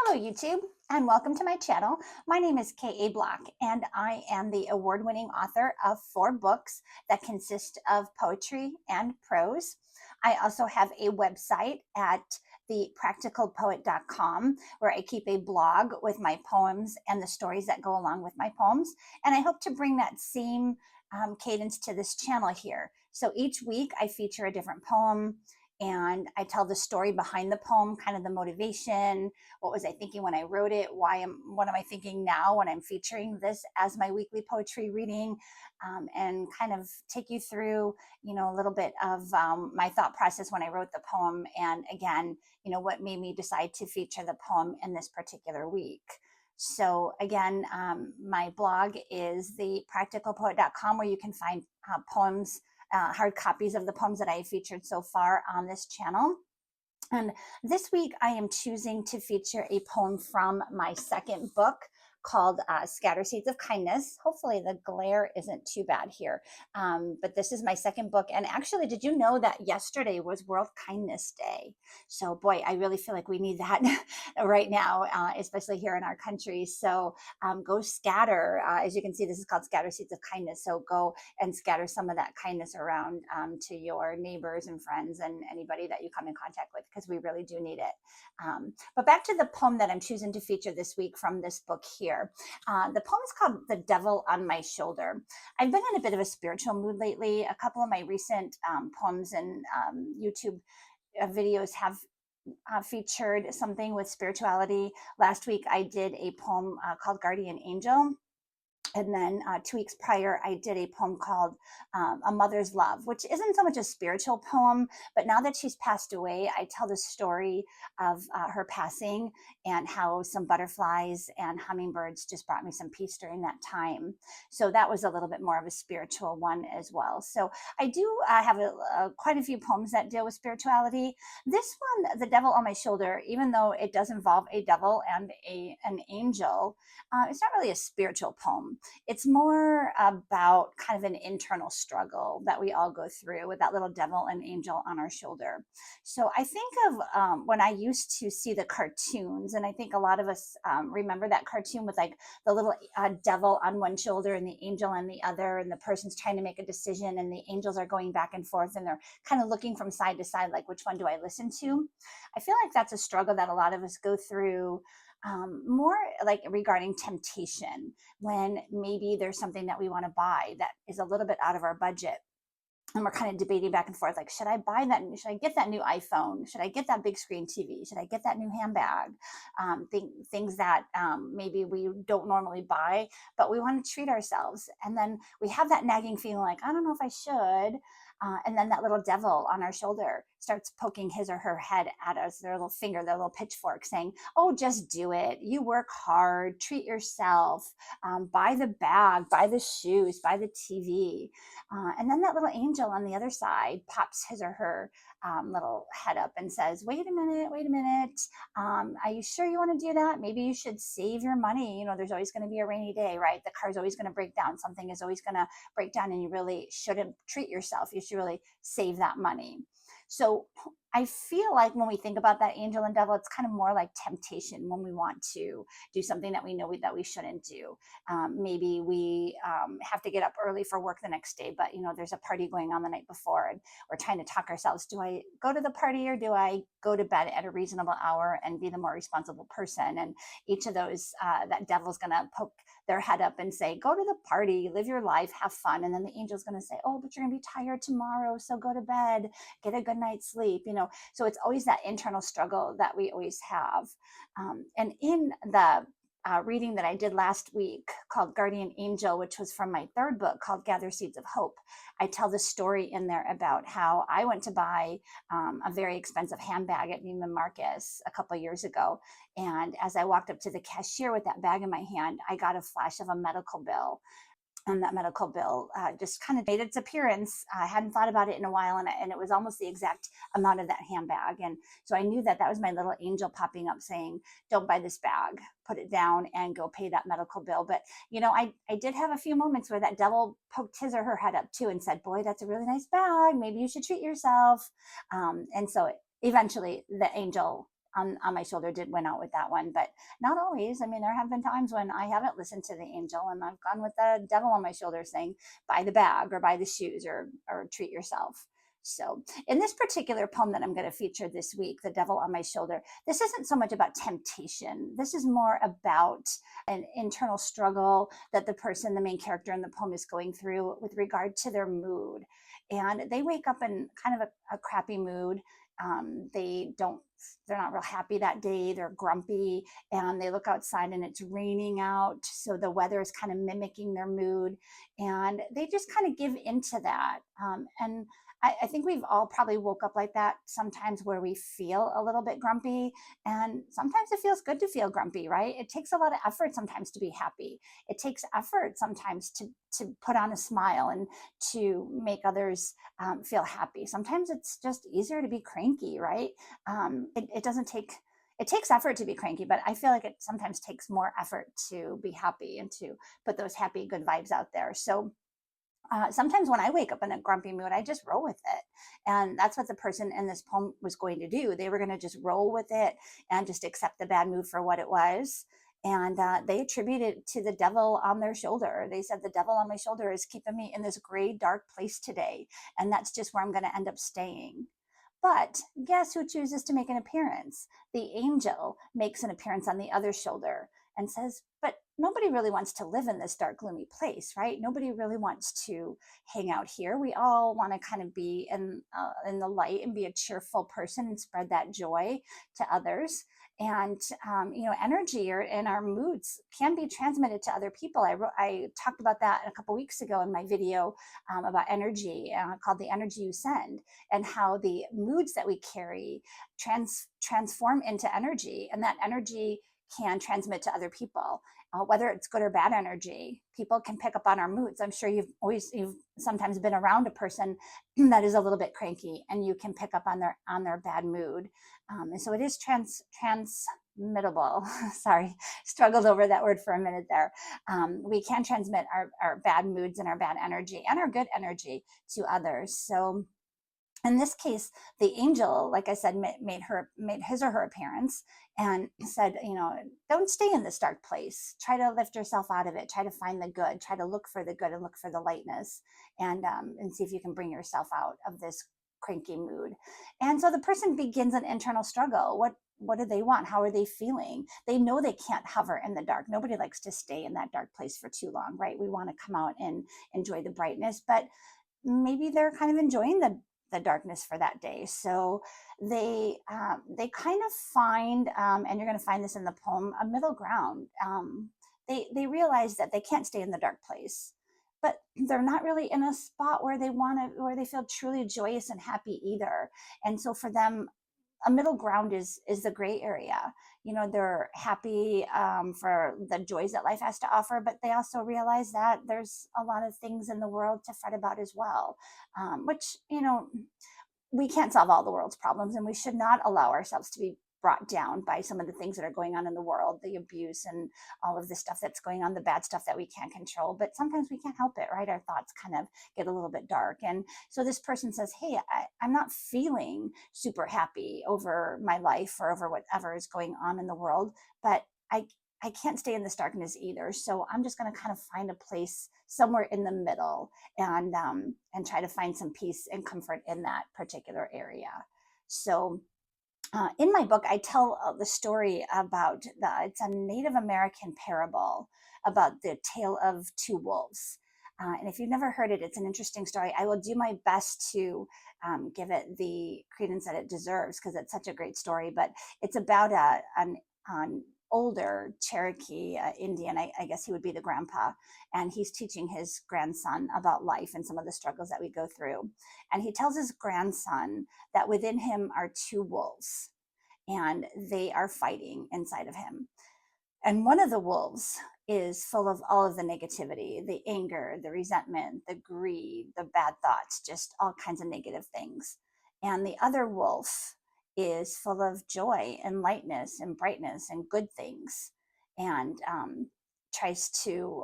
Hello, YouTube, and welcome to my channel. My name is K.A Bloch, and I am the award-winning author of 4 books that consist of poetry and prose. I also have a website at thepracticalpoet.com where I keep a blog with my poems and the stories that go along with my poems. And I hope to bring that same cadence to this channel here. So each week I feature a different poem and I tell the story behind the poem, kind of the motivation. What was I thinking when I wrote it? What am I thinking now when I'm featuring this as my weekly poetry reading? And kind of take you through, a little bit of my thought process when I wrote the poem. And again, what made me decide to feature the poem in this particular week. So again, my blog is thepracticalpoet.com where you can find poems, hard copies of the poems that I have featured so far on this channel. And this week I am choosing to feature a poem from my second book called Scatter Seeds of Kindness. Hopefully the glare isn't too bad here. But this is my second book. And actually, did you know that yesterday was World Kindness Day? So boy, I really feel like we need that right now, especially here in our country. So go scatter. As you can see, this is called Scatter Seeds of Kindness. So go and scatter some of that kindness around to your neighbors and friends and anybody that you come in contact with, because we really do need it. But back to the poem that I'm choosing to feature this week from this book here. The poem is called The Devil on My Shoulder. I've been in a bit of a spiritual mood lately. A couple of my recent poems and YouTube videos have featured something with spirituality. Last week I did a poem called Guardian Angel. And then 2 weeks prior, I did a poem called A Mother's Love, which isn't so much a spiritual poem, but now that she's passed away, I tell the story of her passing and how some butterflies and hummingbirds just brought me some peace during that time. So that was a little bit more of a spiritual one as well. So I do have quite a few poems that deal with spirituality. This one, The Devil on My Shoulder, even though it does involve a devil and an angel, it's not really a spiritual poem. It's more about kind of an internal struggle that we all go through with that little devil and angel on our shoulder. So I think of when I used to see the cartoons, and I think a lot of us remember that cartoon with like the little devil on one shoulder and the angel on the other, and the person's trying to make a decision and the angels are going back and forth and they're kind of looking from side to side, like, which one do I listen to? I feel like that's a struggle that a lot of us go through, more like regarding temptation, when maybe there's something that we want to buy that is a little bit out of our budget. And we're kind of debating back and forth, like, should I buy that? Should I get that new iPhone? Should I get that big screen TV? Should I get that new handbag? Things that maybe we don't normally buy, but we want to treat ourselves. And then we have that nagging feeling like, I don't know if I should. And then that little devil on our shoulder starts poking his or her head at us, their little finger, their little pitchfork, saying, oh, just do it. You work hard, treat yourself, buy the bag, buy the shoes, buy the TV. And then that little angel on the other side pops his or her little head up and says, wait a minute. Are you sure you want to do that? Maybe you should save your money. There's always going to be a rainy day, right? The car's always going to break down. Something is always going to break down, and you really shouldn't treat yourself. You should really save that money. So I feel like when we think about that angel and devil, it's kind of more like temptation when we want to do something that we know that we shouldn't do. Maybe we have to get up early for work the next day, but there's a party going on the night before, and we're trying to talk ourselves. Do I go to the party or do I go to bed at a reasonable hour and be the more responsible person? And each of those, that devil's going to poke their head up and say, go to the party, live your life, have fun. And then the angel's going to say, oh, but you're going to be tired tomorrow, so go to bed, get a good night's sleep. So it's always that internal struggle that we always have. And in the reading that I did last week called Guardian Angel, which was from my third book called Gather Seeds of Hope, I tell the story in there about how I went to buy a very expensive handbag at Neiman Marcus a couple of years ago. And as I walked up to the cashier with that bag in my hand, I got a flash of a medical bill. And that medical bill just kind of made its appearance. I hadn't thought about it in a while, and it was almost the exact amount of that handbag. And so I knew that was my little angel popping up saying, don't buy this bag, put it down and go pay that medical bill. But, I did have a few moments where that devil poked his or her head up too and said, boy, that's a really nice bag. Maybe you should treat yourself. And so eventually the angel on my shoulder did win out with that one, but not always. I mean, there have been times when I haven't listened to the angel and I've gone with the devil on my shoulder saying, buy the bag or buy the shoes or treat yourself. So, in this particular poem that I'm going to feature this week, The Devil on My Shoulder, this isn't so much about temptation. This is more about an internal struggle that the person, the main character in the poem, is going through with regard to their mood. And they wake up in kind of a crappy mood. They're not real happy that day. They're grumpy, and they look outside and it's raining out. So the weather is kind of mimicking their mood, and they just kind of give into that. And I think we've all probably woke up like that sometimes, where we feel a little bit grumpy, and sometimes it feels good to feel grumpy, right? It takes a lot of effort sometimes to be happy. It takes effort sometimes to put on a smile and to make others feel happy. Sometimes it's just easier to be cranky, right? It doesn't take, it takes effort to be cranky, but I feel like it sometimes takes more effort to be happy and to put those happy, good vibes out there. So sometimes when I wake up in a grumpy mood, I just roll with it. And that's what the person in this poem was going to do. They were going to just roll with it and just accept the bad mood for what it was. And they attributed it to the devil on their shoulder. They said, the devil on my shoulder is keeping me in this gray, dark place today. And that's just where I'm going to end up staying. But guess who chooses to make an appearance? The angel makes an appearance on the other shoulder and says, but nobody really wants to live in this dark, gloomy place, right? Nobody really wants to hang out here. We all want to kind of be in the light and be a cheerful person and spread that joy to others. And energy and our moods can be transmitted to other people. I talked about that a couple weeks ago in my video about energy called The Energy You Send, and how the moods that we carry transform into energy, and that energy can transmit to other people, whether it's good or bad energy. People can pick up on our moods. I'm sure you've sometimes been around a person that is a little bit cranky, and you can pick up on their bad mood. And so it is transmittable. Sorry, struggled over that word for a minute there. We can transmit our bad moods and our bad energy and our good energy to others. So in this case, the angel, like I said, made his or her appearance and said, don't stay in this dark place. Try to lift yourself out of it. Try to find the good. Try to look for the good and look for the lightness, and see if you can bring yourself out of this cranky mood. And so the person begins an internal struggle. What do they want? How are they feeling? They know they can't hover in the dark. Nobody likes to stay in that dark place for too long, right? We want to come out and enjoy the brightness, but maybe they're kind of enjoying the darkness for that day. So they kind of find, and you're going to find this in the poem, a middle ground. They realize that they can't stay in the dark place, but they're not really in a spot where they feel truly joyous and happy either. And so for them, a middle ground is the gray area. They're happy for the joys that life has to offer, but they also realize that there's a lot of things in the world to fret about as well, which, we can't solve all the world's problems, and we should not allow ourselves to be brought down by some of the things that are going on in the world, the abuse and all of the stuff that's going on, the bad stuff that we can't control. But sometimes we can't help it, right? Our thoughts kind of get a little bit dark. And so this person says, hey, I'm not feeling super happy over my life or over whatever is going on in the world, but I can't stay in this darkness either. So I'm just going to kind of find a place somewhere in the middle and try to find some peace and comfort in that particular area. So in my book, I tell the story about it's a Native American parable about the tale of two wolves. And if you've never heard it, it's an interesting story. I will do my best to give it the credence that it deserves, because it's such a great story. But it's about an older Cherokee Indian, I guess he would be the grandpa, and he's teaching his grandson about life and some of the struggles that we go through. And he tells his grandson that within him are two wolves, and they are fighting inside of him. And one of the wolves is full of all of the negativity, the anger, the resentment, the greed, the bad thoughts, just all kinds of negative things. And the other wolf is full of joy and lightness and brightness and good things, and tries to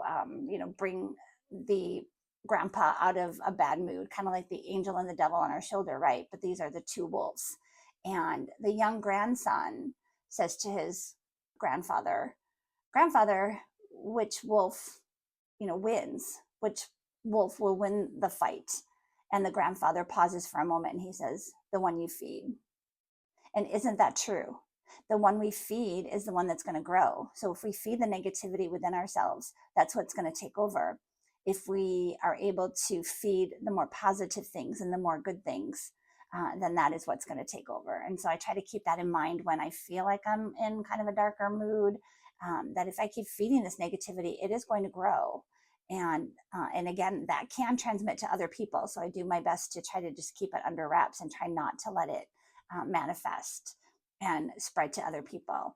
bring the grandpa out of a bad mood, kind of like the angel and the devil on our shoulder, right? But these are the two wolves. And the young grandson says to his grandfather, grandfather, which wolf, wins? Which wolf will win the fight? And the grandfather pauses for a moment and he says, the one you feed. And isn't that true? The one we feed is the one that's going to grow. So if we feed the negativity within ourselves, that's what's going to take over. If we are able to feed the more positive things and the more good things, then that is what's going to take over. And so I try to keep that in mind when I feel like I'm in kind of a darker mood, that if I keep feeding this negativity, it is going to grow. And again, that can transmit to other people. So I do my best to try to just keep it under wraps and try not to let it manifest and spread to other people.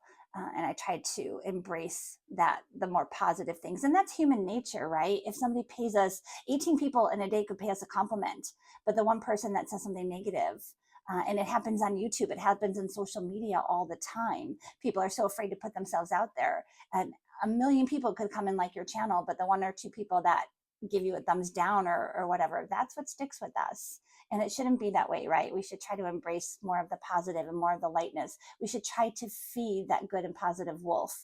And I try to embrace that, the more positive things. And that's human nature, right? If somebody pays us, 18 people in a day could pay us a compliment, but the one person that says something negative, and it happens on YouTube, it happens in social media all the time. People are so afraid to put themselves out there. And a million people could come and like your channel, but the one or two people that give you a thumbs down or whatever, that's what sticks with us. And it shouldn't be that way, right? We should try to embrace more of the positive and more of the lightness. We should try to feed that good and positive wolf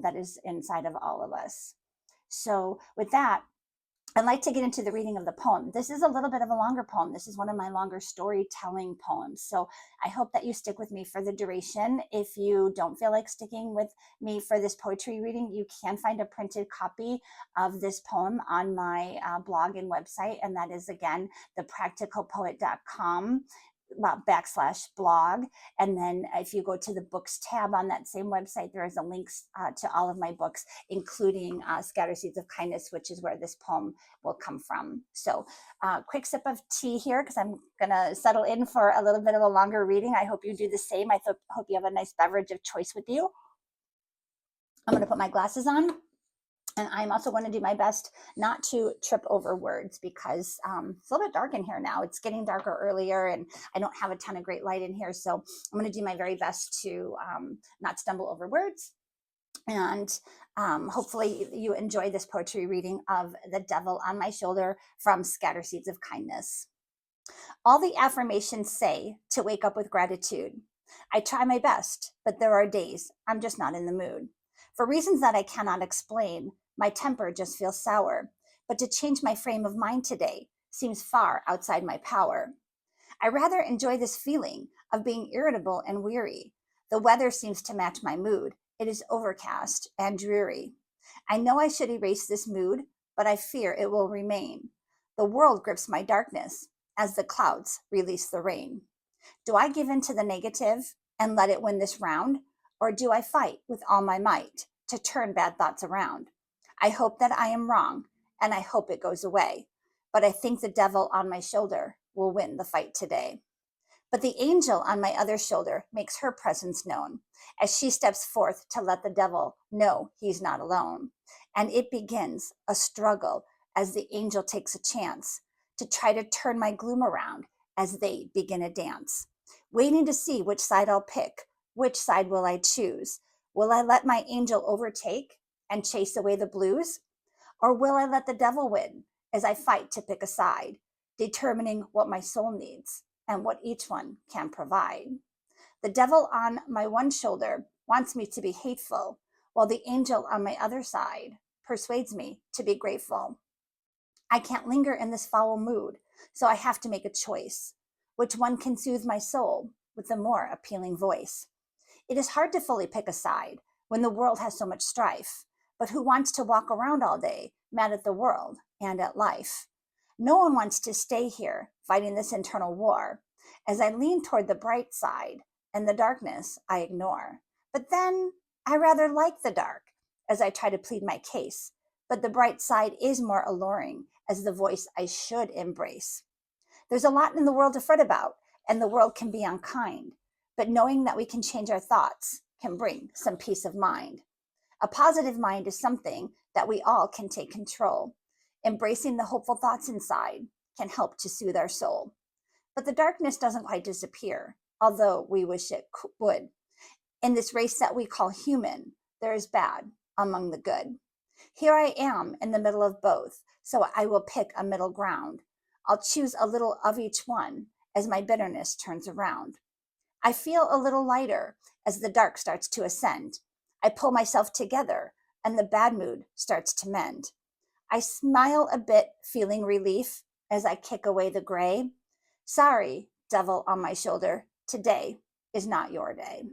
that is inside of all of us. So with that, I'd like to get into the reading of the poem. This is a little bit of a longer poem. This is one of my longer storytelling poems. So I hope that you stick with me for the duration. If you don't feel like sticking with me for this poetry reading, you can find a printed copy of this poem on my blog and website. And that is, again, thepracticalpoet.com /blog. And then if you go to the books tab on that same website, there is a link to all of my books, including Scattered Seeds of Kindness, which is where this poem will come from. So quick sip of tea here, because I'm going to settle in for a little bit of a longer reading. I hope you do the same. I hope you have a nice beverage of choice with you. I'm going to put my glasses on. And I'm also going to do my best not to trip over words, because it's a little bit dark in here now. It's getting darker earlier and I don't have a ton of great light in here. So I'm going to do my very best to not stumble over words. And hopefully you enjoy this poetry reading of The Devil on My Shoulder from Scattered Seeds of Kindness. All the affirmations say to wake up with gratitude. I try my best, but there are days I'm just not in the mood. For reasons that I cannot explain, my temper just feels sour, but to change my frame of mind today seems far outside my power. I rather enjoy this feeling of being irritable and weary. The weather seems to match my mood. It is overcast and dreary. I know I should erase this mood, but I fear it will remain. The world grips my darkness as the clouds release the rain. Do I give in to the negative and let it win this round? Or do I fight with all my might to turn bad thoughts around? I hope that I am wrong, and I hope it goes away. But I think the devil on my shoulder will win the fight today. But the angel on my other shoulder makes her presence known as she steps forth to let the devil know he's not alone. And it begins a struggle as the angel takes a chance to try to turn my gloom around as they begin a dance, waiting to see which side I'll pick. Which side will I choose? Will I let my angel overtake and chase away the blues? Or will I let the devil win as I fight to pick a side, determining what my soul needs and what each one can provide? The devil on my one shoulder wants me to be hateful, while the angel on my other side persuades me to be grateful. I can't linger in this foul mood, so I have to make a choice. Which one can soothe my soul with the more appealing voice? It is hard to fully pick a side when the world has so much strife, but who wants to walk around all day mad at the world and at life? No one wants to stay here fighting this internal war. As I lean toward the bright side and the darkness I ignore. But then I rather like the dark as I try to plead my case, but the bright side is more alluring as the voice I should embrace. There's a lot in the world to fret about, and the world can be unkind, but knowing that we can change our thoughts can bring some peace of mind. A positive mind is something that we all can take control. Embracing the hopeful thoughts inside can help to soothe our soul. But the darkness doesn't quite disappear, although we wish it would. In this race that we call human, there is bad among the good. Here I am in the middle of both, so I will pick a middle ground. I'll choose a little of each one as my bitterness turns around. I feel a little lighter as the dark starts to ascend. I pull myself together and the bad mood starts to mend. I smile a bit, feeling relief as I kick away the gray. Sorry, devil on my shoulder, today is not your day.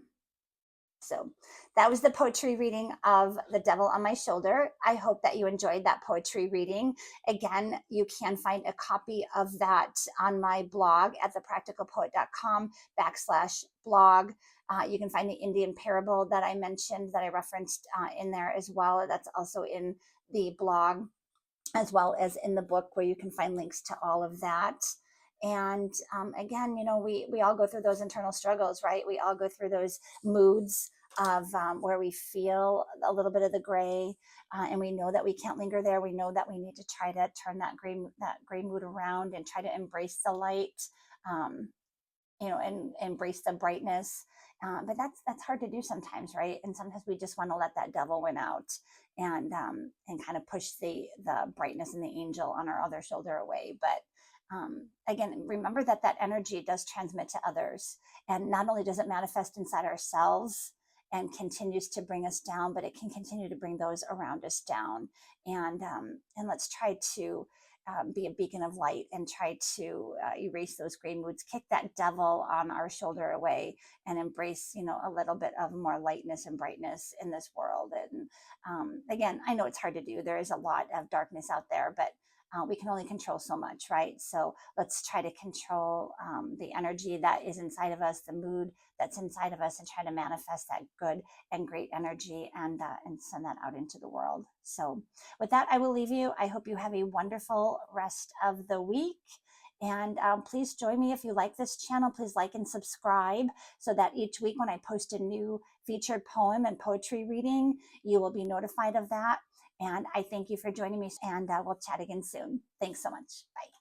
So that was the poetry reading of The Devil on My Shoulder. I hope that you enjoyed that poetry reading. Again, you can find a copy of that on my blog at thepracticalpoet.com/blog. You can find the Indian parable that I mentioned, that I referenced in there as well. That's also in the blog, as well as in the book, where you can find links to all of that. And again, we all go through those internal struggles, right? We all go through those moods of where we feel a little bit of the gray, and we know that we can't linger there. We know that we need to try to turn that gray mood around and try to embrace the light, um, and embrace the brightness. But that's hard to do sometimes, right? And sometimes we just want to let that devil win out, and kind of push the brightness and the angel on our other shoulder away. But again, remember that energy does transmit to others, and not only does it manifest inside ourselves and continues to bring us down, but it can continue to bring those around us down. And let's try to be a beacon of light and try to erase those gray moods, kick that devil on our shoulder away, and embrace, a little bit of more lightness and brightness in this world. And again, I know it's hard to do. There is a lot of darkness out there, but we can only control so much, right? So let's try to control the energy that is inside of us, the mood that's inside of us, and try to manifest that good and great energy, and send that out into the world. So with that, I will leave you. I hope you have a wonderful rest of the week. And please join me if you like this channel. Please like and subscribe, so that each week when I post a new featured poem and poetry reading, you will be notified of that. And I thank you for joining me, and we'll chat again soon. Thanks so much. Bye.